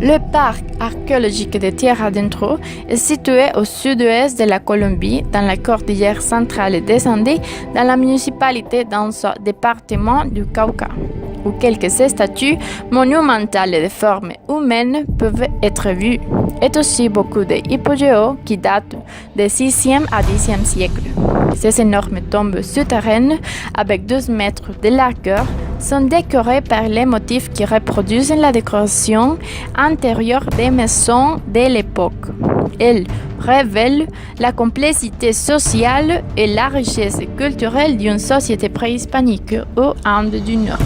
Le parc archéologique de Tierra Adentro est situé au sud-ouest de la Colombie, dans la cordillère centrale des Andes, dans la municipalité d'Anzo, département du Cauca, où quelques statues monumentales de forme humaine peuvent être vues, et aussi beaucoup de hypogéos qui datent du 6e à 10e siècle. Ces énormes tombes souterraines, avec 12 mètres de largeur, sont décorées par les motifs qui reproduisent la décoration intérieure des maisons de l'époque. Elles révèlent la complexité sociale et la richesse culturelle d'une société préhispanique aux Andes du Nord.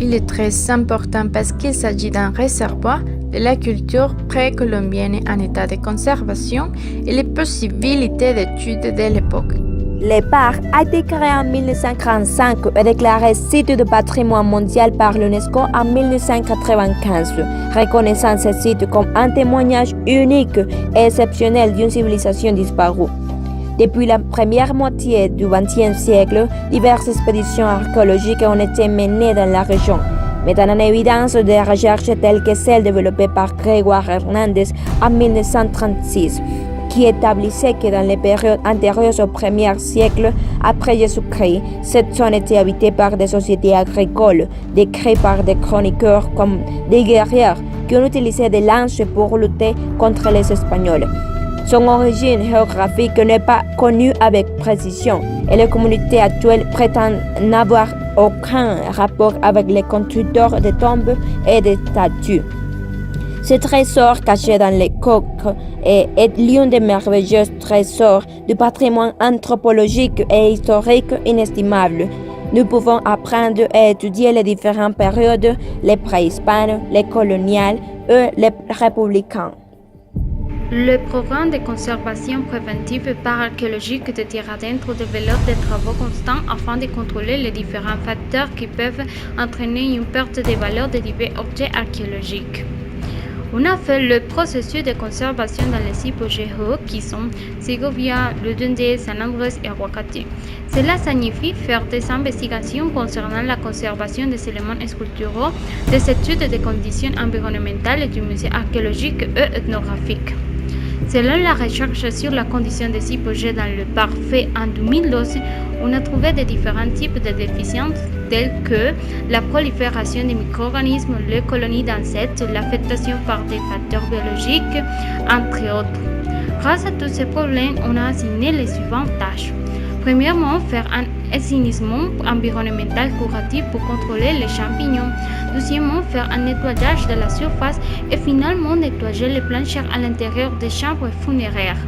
Il est très important parce qu'il s'agit d'un réservoir de la culture précolombienne en état de conservation et les possibilités d'études de l'époque. Le parc a été créé en 1945 et déclaré site de patrimoine mondial par l'UNESCO en 1995, reconnaissant ce site comme un témoignage unique et exceptionnel d'une civilisation disparue. Depuis la première moitié du XXe siècle, diverses expéditions archéologiques ont été menées dans la région, mettant en évidence des recherches telles que celles développées par Grégoire Hernandez en 1936, qui établissait que dans les périodes antérieures au 1er siècle après Jésus-Christ, cette zone était habitée par des sociétés agricoles, décrites par des chroniqueurs comme des guerriers qui ont utilisé des lances pour lutter contre les Espagnols. Son origine géographique n'est pas connue avec précision et les communautés actuelles prétendent n'avoir aucun rapport avec les constructeurs de tombes et de statues. Ce trésor caché dans les coques est l'un des merveilleux trésors du patrimoine anthropologique et historique inestimable. Nous pouvons apprendre et étudier les différentes périodes, les préhispanes, les coloniales et les républicains. Le programme de conservation préventive et archéologique de Tierra Adentro développe des travaux constants afin de contrôler les différents facteurs qui peuvent entraîner une perte de valeur de divers objets archéologiques. On a fait le processus de conservation dans les hypogéos qui sont Segovia, Ludendé, San Andrés et Aguacate. Cela signifie faire des investigations concernant la conservation des éléments sculpturaux, des études des conditions environnementales et du musée archéologique et ethnographique. Selon la recherche sur la condition des hypogées dans le parc fait en 2012, on a trouvé des différents types de déficiences telles que la prolifération des micro-organismes, les colonies d'insectes, l'affectation par des facteurs biologiques, entre autres. Grâce à tous ces problèmes, on a assigné les suivantes tâches. Premièrement, faire un assainissement environnemental curatif pour contrôler les champignons. Deuxièmement, faire un nettoyage de la surface et finalement nettoyer les planchers à l'intérieur des chambres funéraires.